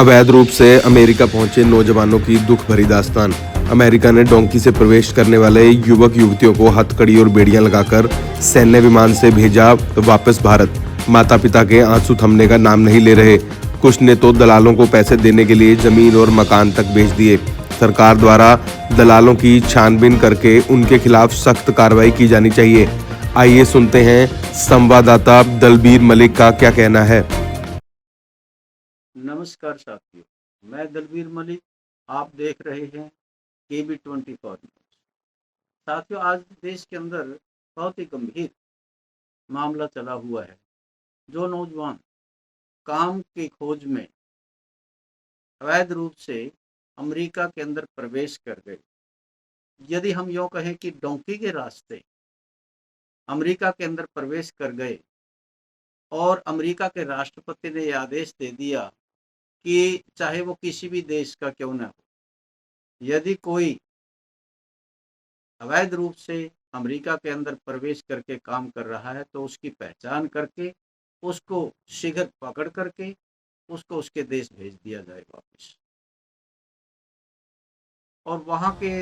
अवैध रूप से अमेरिका पहुंचे नौजवानों की दुख भरी दास्तान। अमेरिका ने डोंकी से प्रवेश करने वाले युवक युवतियों को हथकड़ी और बेड़ियां लगाकर सैन्य विमान से भेजा वापस भारत। माता पिता के आंसू थमने का नाम नहीं ले रहे। कुछ ने तो दलालों को पैसे देने के लिए जमीन और मकान तक बेच दिए। सरकार द्वारा दलालों की छानबीन करके उनके खिलाफ सख्त कार्रवाई की जानी चाहिए। आइए सुनते हैं संवाददाता दलबीर मलिक का क्या कहना है। नमस्कार साथियों, मैं दलबीर मलिक। आप देख रहे हैं KB 24 न्यूज। साथियों, आज देश के अंदर बहुत ही गंभीर मामला चला हुआ है। जो नौजवान काम की खोज में अवैध रूप से अमेरिका के अंदर प्रवेश कर गए, यदि हम यूँ कहें कि डोंकी के रास्ते अमेरिका के अंदर प्रवेश कर गए और अमेरिका के राष्ट्रपति ने यह आदेश दे दिया कि चाहे वो किसी भी देश का क्यों न हो, यदि कोई अवैध रूप से अमेरिका के अंदर प्रवेश करके काम कर रहा है तो उसकी पहचान करके उसको शीघ्र पकड़ करके उसको उसके देश भेज दिया जाए वापस। और वहाँ के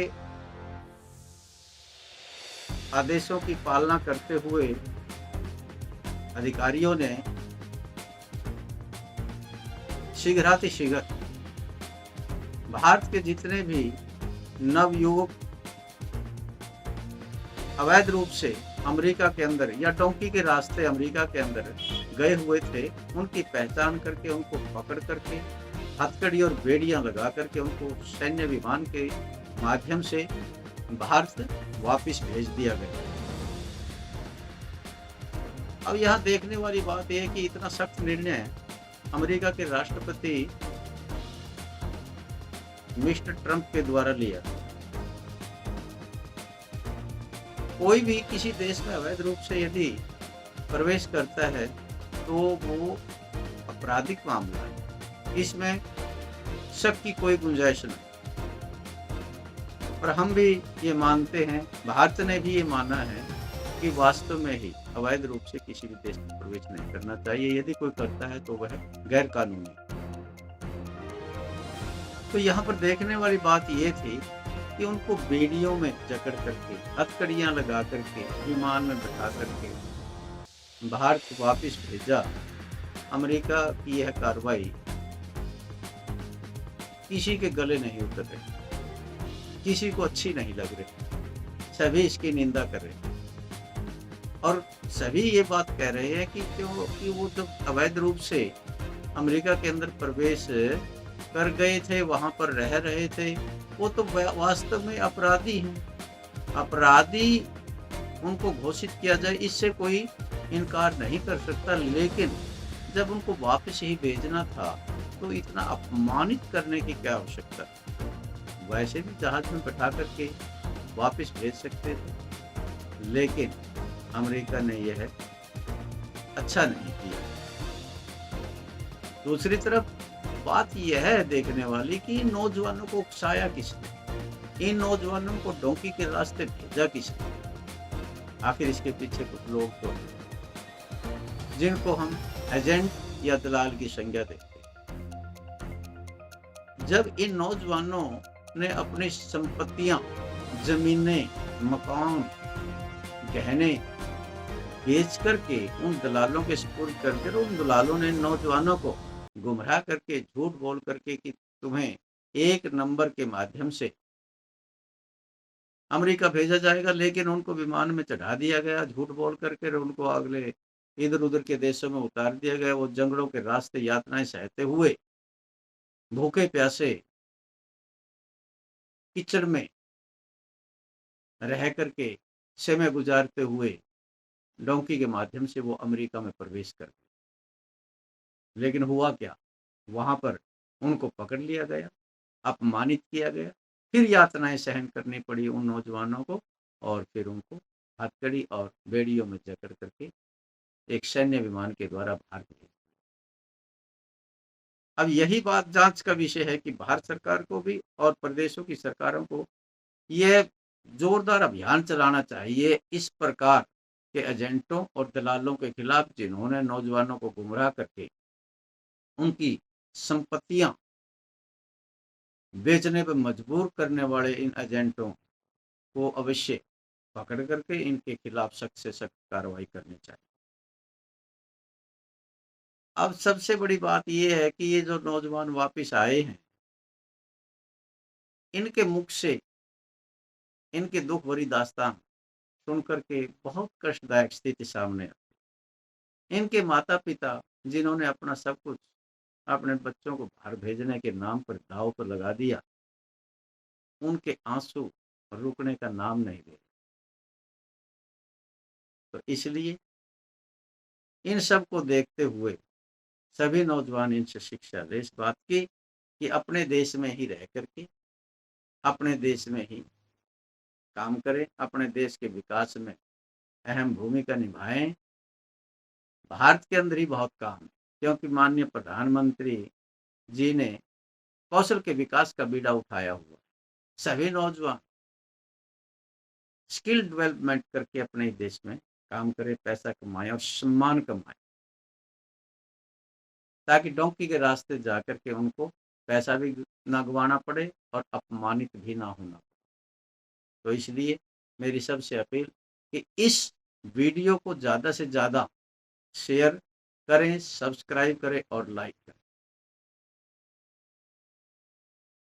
आदेशों की पालना करते हुए अधिकारियों ने शीघ्र भारत के जितने भी नवयुवक अवैध रूप से अमेरिका के अंदर या डोंकी के रास्ते अमेरिका के अंदर गए हुए थे, उनकी पहचान करके उनको पकड़ करके हथकड़ी और बेड़ियां लगा करके उनको सैन्य विमान के माध्यम से भारत वापस भेज दिया गया। अब यहाँ देखने वाली बात यह है कि इतना सख्त निर्णय अमेरिका के राष्ट्रपति मिस्टर ट्रंप के द्वारा लिया। कोई भी किसी देश में अवैध रूप से यदि प्रवेश करता है तो वो आपराधिक मामला है, इसमें शक की कोई गुंजाइश नहीं। और हम भी ये मानते हैं, भारत ने भी ये माना है कि वास्तव में ही अवैध रूप से किसी भी देश में प्रवेश नहीं करना चाहिए। यदि कोई करता है तो वह गैर कानूनी। तो यहाँ पर देखने वाली बात ये थी कि उनको बेड़ियों में जकड़ करके हथकड़ियां लगा करके विमान में बैठा करके भारत वापस भेजा। अमेरिका की यह कार्रवाई किसी के गले नहीं उतर रही, किसी को अच्छी नहीं लग रही। सभी इसकी निंदा कर रहे हैं और सभी ये बात कह रहे हैं कि क्योंकि वो जब अवैध रूप से अमेरिका के अंदर प्रवेश कर गए थे, वहां पर रह रहे थे, वो तो वास्तव में अपराधी हैं। अपराधी उनको घोषित किया जाए, इससे कोई इनकार नहीं कर सकता। लेकिन जब उनको वापस ही भेजना था तो इतना अपमानित करने की क्या आवश्यकता? वैसे भी जहाज में बैठा करके वापस भेज सकते थे, लेकिन अमेरिका ने यह अच्छा नहीं किया। दूसरी तरफ बात यह है देखने वाली कि इन नौजवानों को उकसाया किसने, इन नौजवानों को डोंकी के रास्ते भेजा किसने? आखिर इसके पीछे कुछ लोग तो हैं जिनको हम एजेंट या दलाल की संज्ञा देते हैं। जब इन नौजवानों ने अपनी संपत्तियां, जमीनें, मकान, गहने बेच करके उन दलालों के सुपुर्द करके, उन दलालों ने नौजवानों को गुमराह करके झूठ बोल करके कि तुम्हें एक नंबर के माध्यम से अमेरिका भेजा जाएगा, लेकिन उनको विमान में चढ़ा दिया गया झूठ बोल करके, उनको अगले इधर उधर के देशों में उतार दिया गया। वो जंगलों के रास्ते यातनाएं सहते हुए, भूखे प्यासे कीचड़ में रह करके समय गुजारते हुए डोंकी के माध्यम से वो अमेरिका में प्रवेश कर गए। लेकिन हुआ क्या? वहां पर उनको पकड़ लिया गया, अपमानित किया गया, फिर यातनाएं सहन करनी पड़ी उन नौजवानों को, और फिर उनको हथकड़ी और बेड़ियों में जकड़ करके एक सैन्य विमान के द्वारा भारत भेज दिया। अब यही बात जांच का विषय है कि भारत सरकार को भी और प्रदेशों की सरकारों को यह जोरदार अभियान चलाना चाहिए इस प्रकार के एजेंटों और दलालों के खिलाफ, जिन्होंने नौजवानों को गुमराह करके उनकी संपत्तियां बेचने पर मजबूर करने वाले इन एजेंटों को अवश्य पकड़ करके इनके खिलाफ सख्त से सख्त कार्रवाई करनी चाहिए। अब सबसे बड़ी बात ये है कि ये जो नौजवान वापस आए हैं, इनके मुख से इनकी दुख भरी दास्तान सुन करके बहुत कष्टदायक स्थिति सामने आती है। इनके माता पिता जिन्होंने अपना सब कुछ अपने बच्चों को बाहर भेजने के नाम पर दांव पर लगा दिया, उनके आंसू रुकने का नाम नहीं ले रहे। तो इसलिए इन सब को देखते हुए सभी नौजवान इनसे शिक्षा लें इस बात की कि अपने देश में ही रह करके अपने देश में ही काम करें, अपने देश के विकास में अहम भूमिका निभाएं। भारत के अंदर ही बहुत काम है, क्योंकि माननीय प्रधानमंत्री जी ने कौशल के विकास का बीड़ा उठाया हुआ है। सभी नौजवान स्किल डेवलपमेंट करके अपने देश में काम करें, पैसा कमाएं और सम्मान कमाएं, ताकि डोंकी के रास्ते जाकर के उनको पैसा भी ना गंवाना पड़े और अपमानित भी ना होना पड़े। तो इसलिए मेरी सबसे अपील कि इस वीडियो को ज़्यादा से ज़्यादा शेयर करें, सब्सक्राइब करें और लाइक करें।